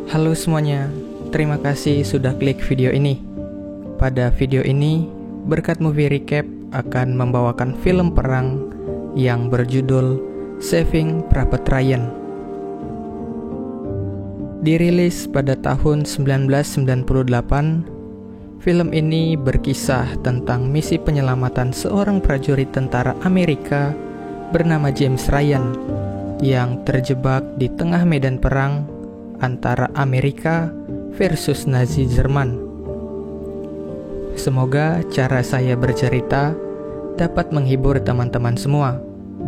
Halo semuanya, terima kasih sudah klik video ini. Pada video ini, Berkat Movie Recap akan membawakan film perang yang berjudul Saving Private Ryan. Dirilis pada tahun 1998, film ini berkisah tentang misi penyelamatan seorang prajurit tentara Amerika bernama James Ryan yang terjebak di tengah medan perang antara Amerika versus Nazi Jerman. Semoga cara saya bercerita dapat menghibur teman-teman semua,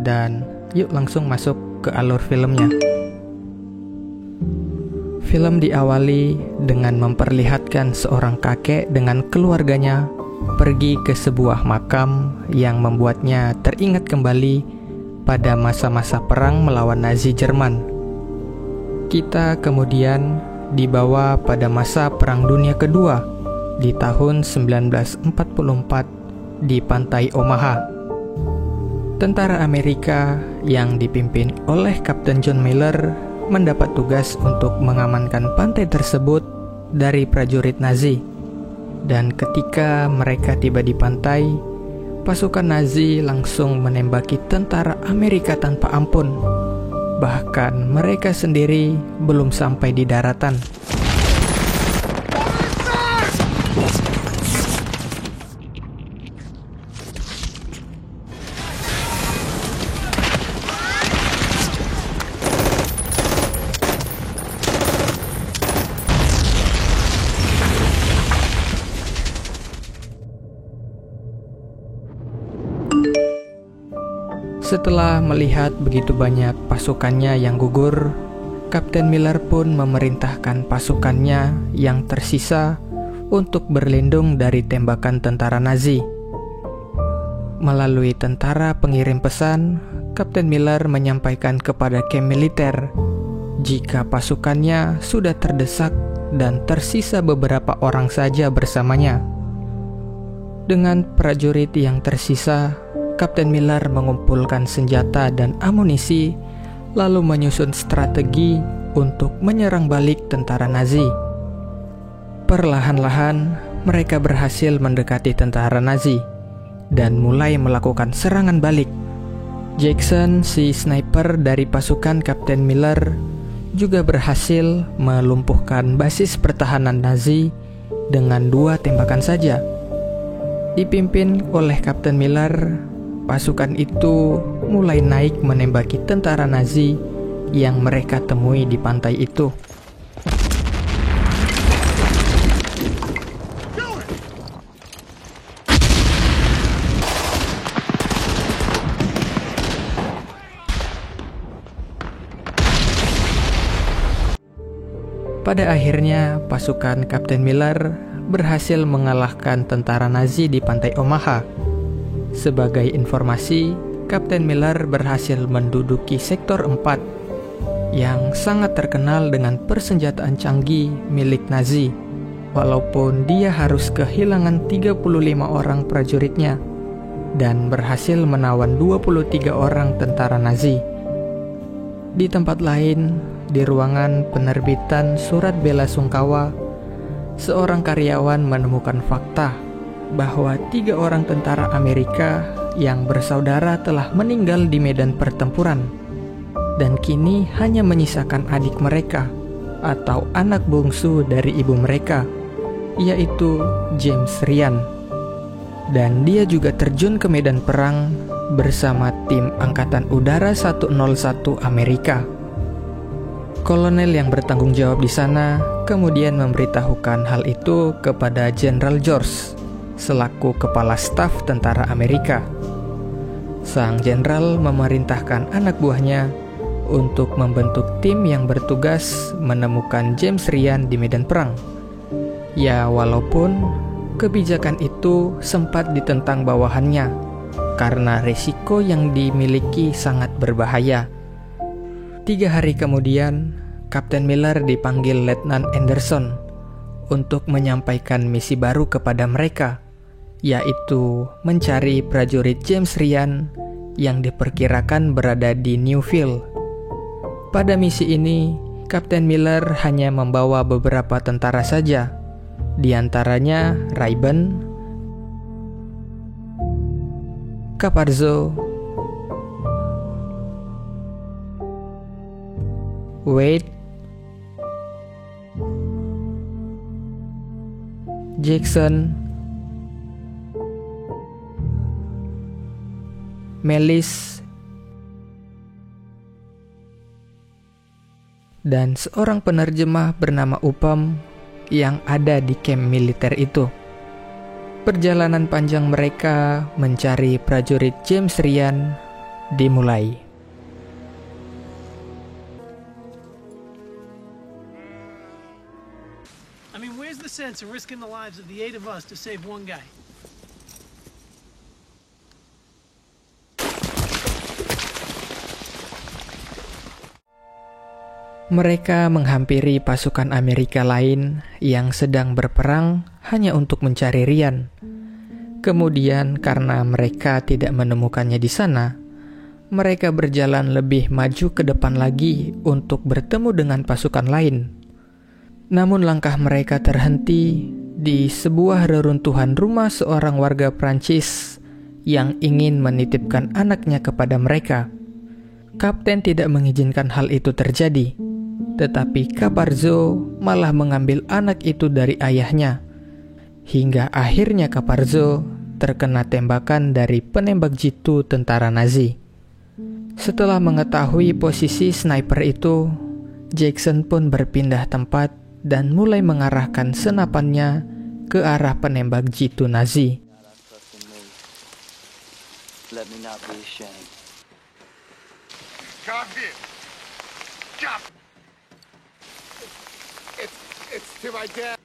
dan yuk langsung masuk ke alur filmnya. Film diawali dengan memperlihatkan seorang kakek dengan keluarganya pergi ke sebuah makam yang membuatnya teringat kembali pada masa-masa perang melawan Nazi Jerman. Kita kemudian dibawa pada masa Perang Dunia Kedua di tahun 1944 di pantai Omaha. Tentara Amerika yang dipimpin oleh Kapten John Miller mendapat tugas untuk mengamankan pantai tersebut dari prajurit Nazi. Dan ketika mereka tiba di pantai, pasukan Nazi langsung menembaki tentara Amerika tanpa ampun. Bahkan mereka sendiri belum sampai di daratan. Setelah melihat begitu banyak pasukannya yang gugur, Kapten Miller pun memerintahkan pasukannya yang tersisa untuk berlindung dari tembakan tentara Nazi. Melalui tentara pengirim pesan, Kapten Miller menyampaikan kepada kamp militer jika pasukannya sudah terdesak dan tersisa beberapa orang saja bersamanya. Dengan prajurit yang tersisa, Kapten Miller mengumpulkan senjata dan amunisi, lalu menyusun strategi untuk menyerang balik tentara Nazi. Perlahan-lahan, mereka berhasil mendekati tentara Nazi dan mulai melakukan serangan balik. Jackson, si sniper dari pasukan Kapten Miller, juga berhasil melumpuhkan basis pertahanan Nazi dengan 2 tembakan saja. Dipimpin oleh Kapten Miller, pasukan itu mulai naik menembaki tentara Nazi yang mereka temui di pantai itu. Pada akhirnya, pasukan Kapten Miller berhasil mengalahkan tentara Nazi di pantai Omaha. Sebagai informasi, Kapten Miller berhasil menduduki sektor 4 yang sangat terkenal dengan persenjataan canggih milik Nazi, walaupun dia harus kehilangan 35 orang prajuritnya dan berhasil menawan 23 orang tentara Nazi. Di tempat lain, di ruangan penerbitan surat bela sungkawa, seorang karyawan menemukan fakta bahwa 3 orang tentara Amerika yang bersaudara telah meninggal di medan pertempuran, dan kini hanya menyisakan adik mereka atau anak bungsu dari ibu mereka, yaitu James Ryan. Dan dia juga terjun ke medan perang bersama tim Angkatan Udara 101 Amerika. Kolonel yang bertanggung jawab di sana kemudian memberitahukan hal itu kepada Jenderal George selaku kepala staf tentara Amerika. Sang jenderal memerintahkan anak buahnya untuk membentuk tim yang bertugas menemukan James Ryan di medan perang. Ya, walaupun kebijakan itu sempat ditentang bawahannya karena risiko yang dimiliki sangat berbahaya. 3 hari kemudian, Kapten Miller dipanggil Letnan Anderson untuk menyampaikan misi baru kepada mereka, yaitu mencari prajurit James Ryan yang diperkirakan berada di Newville. Pada misi ini, Kapten Miller hanya membawa beberapa tentara saja, di antaranya Rayburn, Caparzo, Wade, Jackson, Melis, dan seorang penerjemah bernama Upham yang ada di kamp militer itu. Perjalanan panjang mereka mencari prajurit James Ryan dimulai. I mean, where's the sense of risking the lives of the 8 of us to save one guy? Mereka menghampiri pasukan Amerika lain yang sedang berperang hanya untuk mencari Ryan. Kemudian karena mereka tidak menemukannya di sana, mereka berjalan lebih maju ke depan lagi untuk bertemu dengan pasukan lain. Namun langkah mereka terhenti di sebuah reruntuhan rumah seorang warga Prancis yang ingin menitipkan anaknya kepada mereka. Kapten tidak mengizinkan hal itu terjadi. Tetapi Caparzo malah mengambil anak itu dari ayahnya. Hingga akhirnya Caparzo terkena tembakan dari penembak jitu tentara Nazi. Setelah mengetahui posisi sniper itu, Jackson pun berpindah tempat dan mulai mengarahkan senapannya ke arah penembak jitu Nazi. Let me not be ashamed. It's to my dad.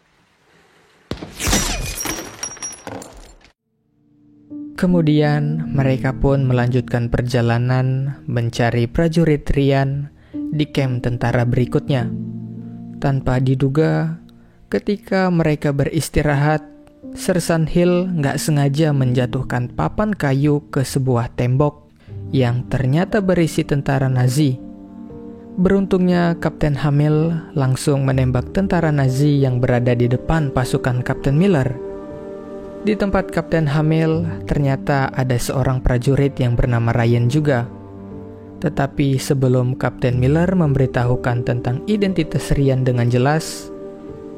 Kemudian mereka pun melanjutkan perjalanan mencari prajurit Ryan di kamp tentara berikutnya. Tanpa diduga, ketika mereka beristirahat, Sersan Hill nggak sengaja menjatuhkan papan kayu ke sebuah tembok yang ternyata berisi tentara Nazi. Beruntungnya Kapten Hamill langsung menembak tentara Nazi yang berada di depan pasukan Kapten Miller. Di tempat Kapten Hamill ternyata ada seorang prajurit yang bernama Ryan juga. Tetapi sebelum Kapten Miller memberitahukan tentang identitas Ryan dengan jelas,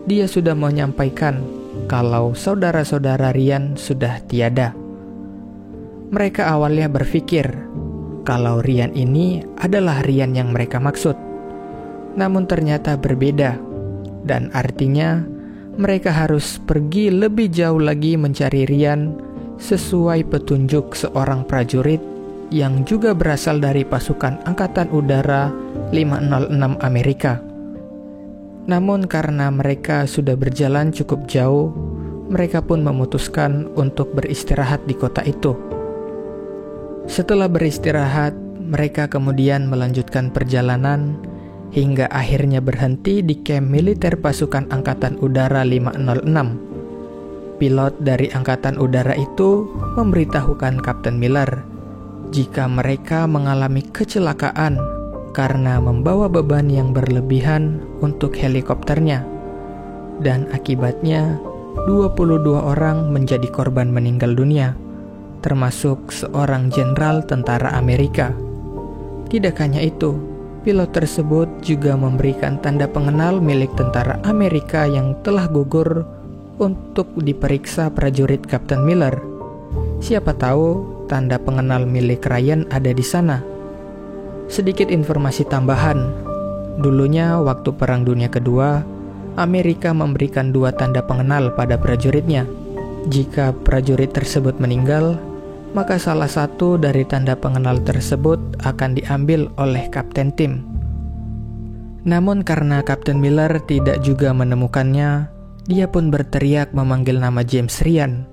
dia sudah menyampaikan kalau saudara-saudara Ryan sudah tiada. Mereka awalnya berpikir kalau Ryan ini adalah Ryan yang mereka maksud. Namun ternyata berbeda, dan artinya mereka harus pergi lebih jauh lagi mencari Ryan sesuai petunjuk seorang prajurit yang juga berasal dari pasukan Angkatan Udara 506 Amerika. Namun karena mereka sudah berjalan cukup jauh, mereka pun memutuskan untuk beristirahat di kota itu. Setelah beristirahat, mereka kemudian melanjutkan perjalanan hingga akhirnya berhenti di kamp militer pasukan Angkatan Udara 506. Pilot dari Angkatan Udara itu memberitahukan Kapten Miller jika mereka mengalami kecelakaan karena membawa beban yang berlebihan untuk helikopternya. Dan akibatnya, 22 orang menjadi korban meninggal dunia, termasuk seorang jenderal tentara Amerika. Tidak hanya itu, pilot tersebut juga memberikan tanda pengenal milik tentara Amerika yang telah gugur untuk diperiksa prajurit Kapten Miller. Siapa tahu tanda pengenal milik Ryan ada di sana. Sedikit informasi tambahan, dulunya waktu Perang Dunia Kedua, Amerika memberikan 2 tanda pengenal pada prajuritnya. Jika prajurit tersebut meninggal, maka salah satu dari tanda pengenal tersebut akan diambil oleh kapten tim. Namun karena Kapten Miller tidak juga menemukannya, dia pun berteriak memanggil nama James Ryan,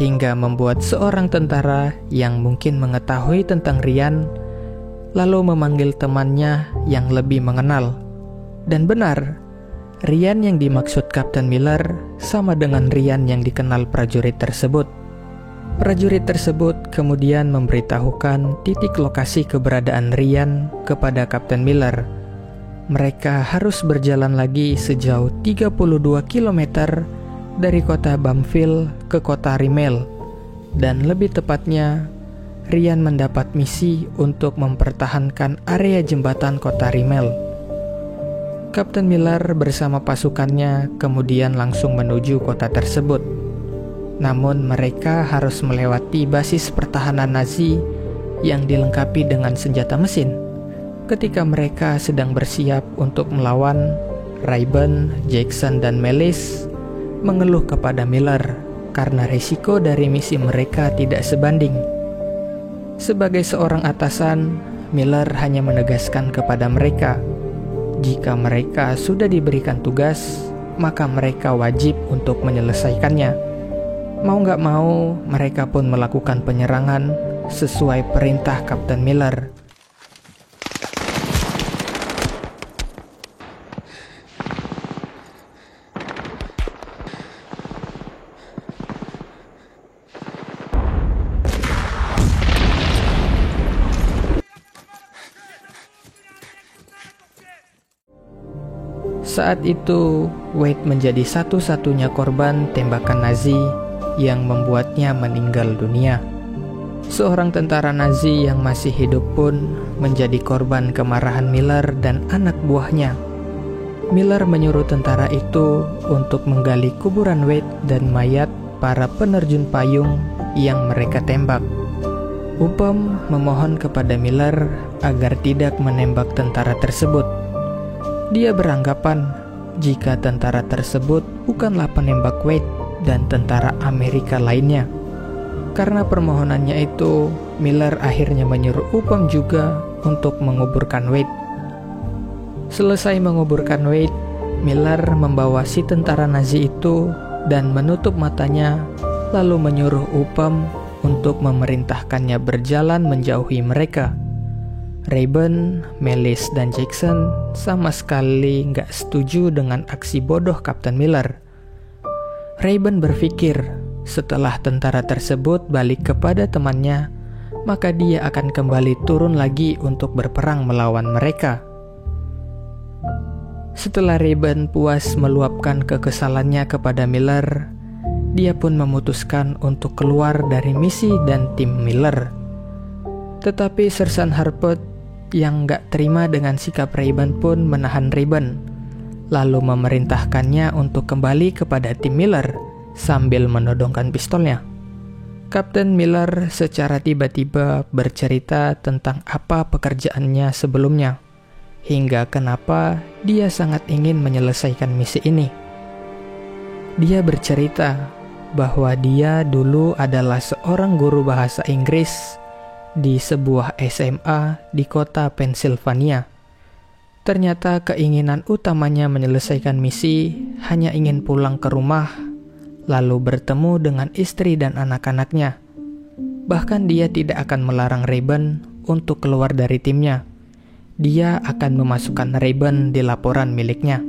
hingga membuat seorang tentara yang mungkin mengetahui tentang Ryan, lalu memanggil temannya yang lebih mengenal. Dan benar, Ryan yang dimaksud Kapten Miller sama dengan Ryan yang dikenal prajurit tersebut. Prajurit tersebut kemudian memberitahukan titik lokasi keberadaan Ryan kepada Kapten Miller. mereka harus berjalan lagi sejauh 32 km dari kota Bumfield ke kota Rimmel. Dan lebih tepatnya, Ryan mendapat misi untuk mempertahankan area jembatan kota Rimmel. Kapten Miller bersama pasukannya kemudian langsung menuju kota tersebut. Namun mereka harus melewati basis pertahanan Nazi yang dilengkapi dengan senjata mesin. Ketika mereka sedang bersiap untuk melawan, Rayburn, Jackson, dan Melis mengeluh kepada Miller karena risiko dari misi mereka tidak sebanding. Sebagai seorang atasan, Miller hanya menegaskan kepada mereka, jika mereka sudah diberikan tugas, maka mereka wajib untuk menyelesaikannya. Mau nggak mau, mereka pun melakukan penyerangan sesuai perintah Kapten Miller. Saat itu, Wade menjadi satu-satunya korban tembakan Nazi yang membuatnya meninggal dunia. Seorang tentara Nazi yang masih hidup pun menjadi korban kemarahan Miller dan anak buahnya. Miller menyuruh tentara itu untuk menggali kuburan Wade dan mayat para penerjun payung yang mereka tembak. Upham memohon kepada Miller agar tidak menembak tentara tersebut. Dia beranggapan jika tentara tersebut bukanlah penembak Wade dan tentara Amerika lainnya. Karena permohonannya itu, Miller akhirnya menyuruh Upham juga untuk menguburkan Wade. Selesai menguburkan Wade, Miller membawa si tentara Nazi itu dan menutup matanya, lalu menyuruh Upham untuk memerintahkannya berjalan menjauhi mereka. Rayburn, Melis, dan Jackson sama sekali nggak setuju dengan aksi bodoh Kapten Miller. Rayburn berpikir setelah tentara tersebut balik kepada temannya, maka dia akan kembali turun lagi untuk berperang melawan mereka. Setelah Rayburn puas meluapkan kekesalannya kepada Miller, dia pun memutuskan untuk keluar dari misi dan tim Miller. Tetapi Sersan Harpert yang gak terima dengan sikap Rayburn pun menahan Rayburn, lalu memerintahkannya untuk kembali kepada tim Miller sambil menodongkan pistolnya. Kapten Miller secara tiba-tiba bercerita tentang apa pekerjaannya sebelumnya, hingga kenapa dia sangat ingin menyelesaikan misi ini. Dia bercerita bahwa dia dulu adalah seorang guru bahasa Inggris di sebuah SMA di kota Pennsylvania. Ternyata keinginan utamanya menyelesaikan misi hanya ingin pulang ke rumah, lalu bertemu dengan istri dan anak-anaknya. Bahkan dia tidak akan melarang Rayburn untuk keluar dari timnya. Dia akan memasukkan Rayburn di laporan miliknya.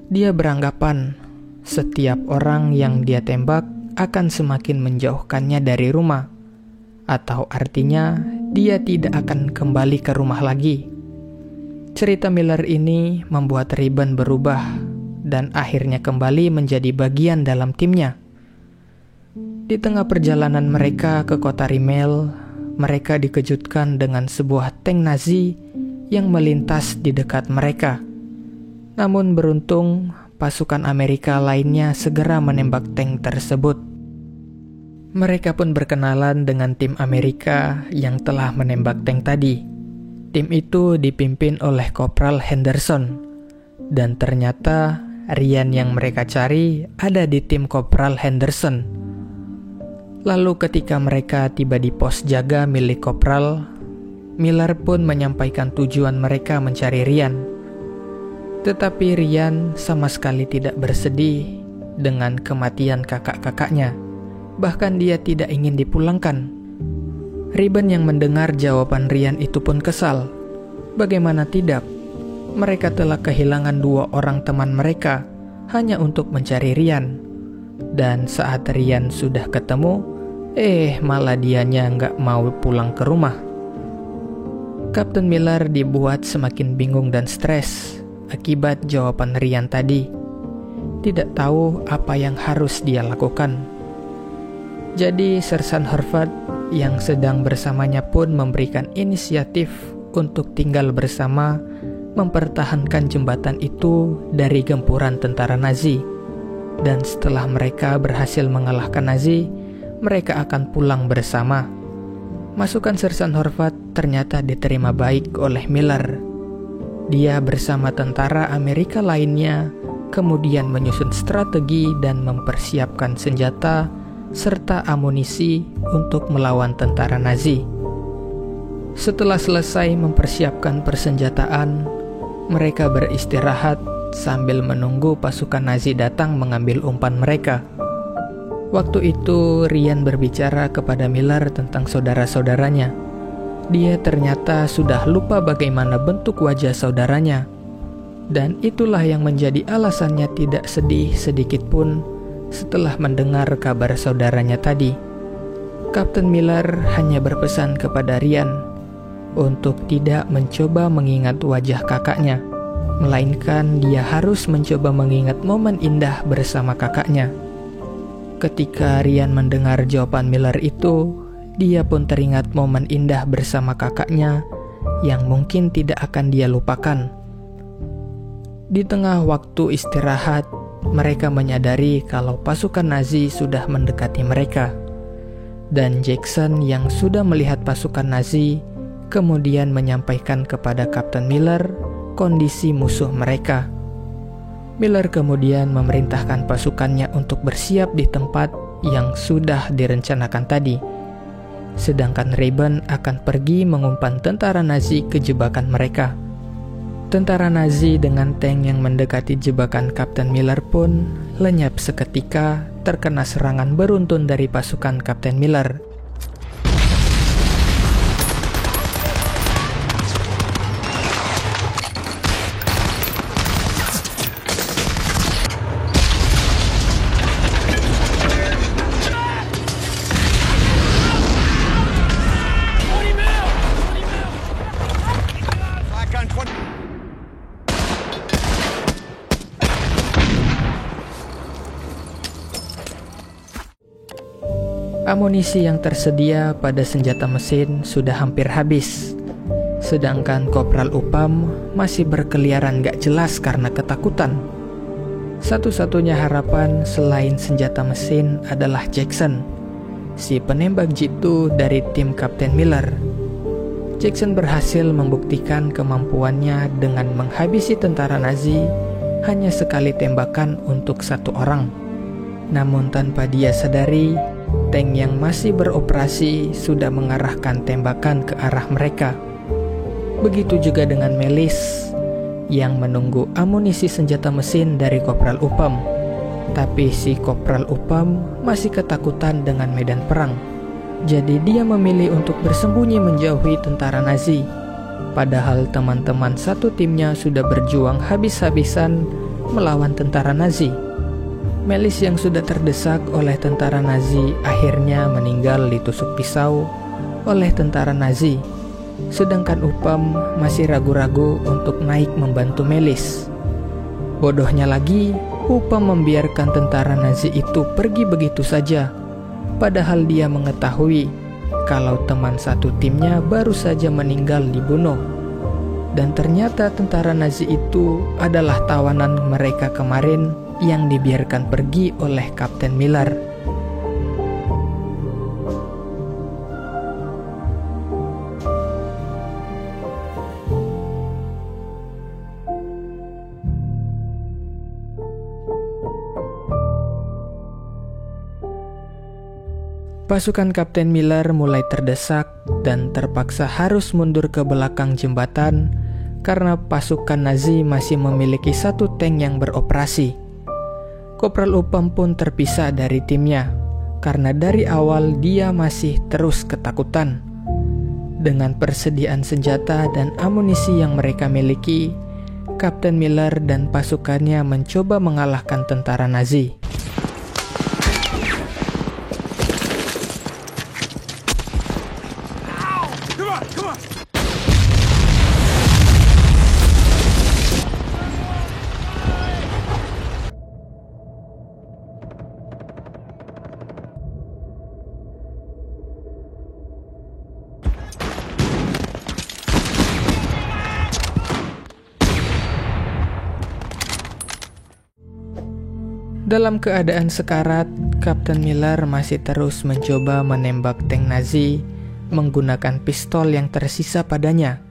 Dia beranggapan setiap orang yang dia tembak akan semakin menjauhkannya dari rumah. Atau artinya, dia tidak akan kembali ke rumah lagi. Cerita Miller ini membuat Rayburn berubah dan akhirnya kembali menjadi bagian dalam timnya. Di tengah perjalanan mereka ke kota Rimmel, mereka dikejutkan dengan sebuah tank Nazi yang melintas di dekat mereka. Namun beruntung, pasukan Amerika lainnya segera menembak tank tersebut. Mereka pun berkenalan dengan tim Amerika yang telah menembak tank tadi. Tim itu dipimpin oleh Kopral Henderson. Dan ternyata Ryan yang mereka cari ada di tim Kopral Henderson. Lalu ketika mereka tiba di pos jaga milik Kopral, Miller pun menyampaikan tujuan mereka mencari Ryan. Tetapi Ryan sama sekali tidak bersedih dengan kematian kakak-kakaknya. Bahkan dia tidak ingin dipulangkan. Rayburn yang mendengar jawaban Ryan itu pun kesal. Bagaimana tidak? Mereka telah kehilangan 2 orang teman mereka hanya untuk mencari Ryan. Dan saat Ryan sudah ketemu, malah dianya nggak mau pulang ke rumah. Kapten Miller dibuat semakin bingung dan stres akibat jawaban Ryan tadi. Tidak tahu apa yang harus dia lakukan. Jadi Sersan Horvath yang sedang bersamanya pun memberikan inisiatif untuk tinggal bersama mempertahankan jembatan itu dari gempuran tentara Nazi. Dan setelah mereka berhasil mengalahkan Nazi, mereka akan pulang bersama. Masukan Sersan Horvath ternyata diterima baik oleh Miller. Dia bersama tentara Amerika lainnya kemudian menyusun strategi dan mempersiapkan senjata serta amunisi untuk melawan tentara Nazi. Setelah selesai mempersiapkan persenjataan, mereka beristirahat sambil menunggu pasukan Nazi datang mengambil umpan mereka. Waktu itu Ryan berbicara kepada Miller tentang saudara-saudaranya. Dia ternyata sudah lupa bagaimana bentuk wajah saudaranya. Dan itulah yang menjadi alasannya tidak sedih sedikit pun setelah mendengar kabar saudaranya tadi. Kapten Miller hanya berpesan kepada Ryan untuk tidak mencoba mengingat wajah kakaknya, melainkan dia harus mencoba mengingat momen indah bersama kakaknya. Ketika Ryan mendengar jawaban Miller itu, dia pun teringat momen indah bersama kakaknya yang mungkin tidak akan dia lupakan. Di tengah waktu istirahat, mereka menyadari kalau pasukan Nazi sudah mendekati mereka. Dan Jackson yang sudah melihat pasukan Nazi kemudian menyampaikan kepada Kapten Miller kondisi musuh mereka. Miller kemudian memerintahkan pasukannya untuk bersiap di tempat yang sudah direncanakan tadi. Sedangkan Rayburn akan pergi mengumpan tentara Nazi ke jebakan mereka. Tentara Nazi dengan tank yang mendekati jebakan Kapten Miller pun lenyap seketika terkena serangan beruntun dari pasukan Kapten Miller. Amunisi yang tersedia pada senjata mesin sudah hampir habis. Sedangkan Kopral Upam masih berkeliaran gak jelas karena ketakutan. Satu-satunya harapan selain senjata mesin adalah Jackson, si penembak jitu dari tim Kapten Miller. Jackson berhasil membuktikan kemampuannya dengan menghabisi tentara Nazi hanya sekali tembakan untuk satu orang. Namun tanpa dia sadari, tank yang masih beroperasi sudah mengarahkan tembakan ke arah mereka. Begitu juga dengan Melis yang menunggu amunisi senjata mesin dari Kopral Upam. Tapi si Kopral Upam masih ketakutan dengan medan perang. Jadi dia memilih untuk bersembunyi menjauhi tentara Nazi. Padahal teman-teman satu timnya sudah berjuang habis-habisan melawan tentara Nazi. Melis yang sudah terdesak oleh tentara Nazi akhirnya meninggal ditusuk pisau oleh tentara Nazi. Sedangkan Upam masih ragu-ragu untuk naik membantu Melis. Bodohnya lagi, Upam membiarkan tentara Nazi itu pergi begitu saja. Padahal dia mengetahui kalau teman satu timnya baru saja meninggal dibunuh. Dan ternyata tentara Nazi itu adalah tawanan mereka kemarin yang dibiarkan pergi oleh Kapten Miller. Pasukan Kapten Miller mulai terdesak dan terpaksa harus mundur ke belakang jembatan karena pasukan Nazi masih memiliki satu tank yang beroperasi. Kopral Upam pun terpisah dari timnya karena dari awal dia masih terus ketakutan. Dengan persediaan senjata dan amunisi yang mereka miliki, Kapten Miller dan pasukannya mencoba mengalahkan tentara Nazi. Dalam keadaan sekarat, Kapten Miller masih terus mencoba menembak tank Nazi menggunakan pistol yang tersisa padanya.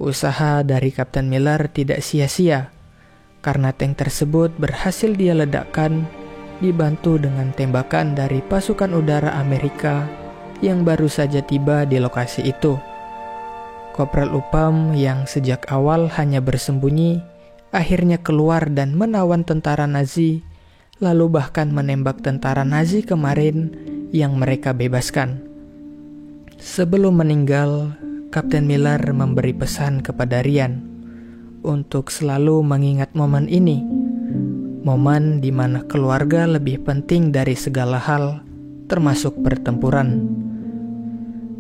Usaha dari Kapten Miller tidak sia-sia, karena tank tersebut berhasil dia ledakkan, dibantu dengan tembakan dari pasukan udara Amerika yang baru saja tiba di lokasi itu. Kopral Upam yang sejak awal hanya bersembunyi, akhirnya keluar dan menawan tentara Nazi, lalu bahkan menembak tentara Nazi kemarin yang mereka bebaskan. Sebelum meninggal, Kapten Miller memberi pesan kepada Ryan untuk selalu mengingat momen ini, momen di mana keluarga lebih penting dari segala hal, termasuk pertempuran.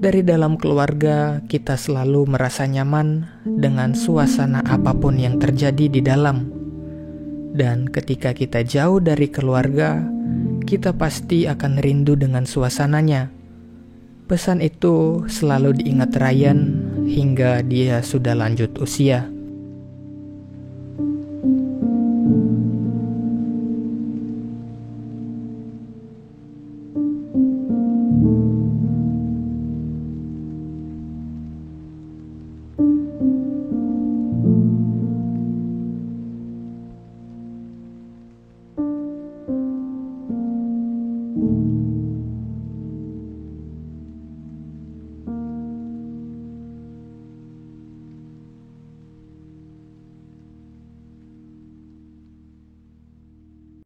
Dari dalam keluarga, kita selalu merasa nyaman dengan suasana apapun yang terjadi di dalam. Dan ketika kita jauh dari keluarga, kita pasti akan rindu dengan suasananya. Pesan itu selalu diingat Ryan hingga dia sudah lanjut usia.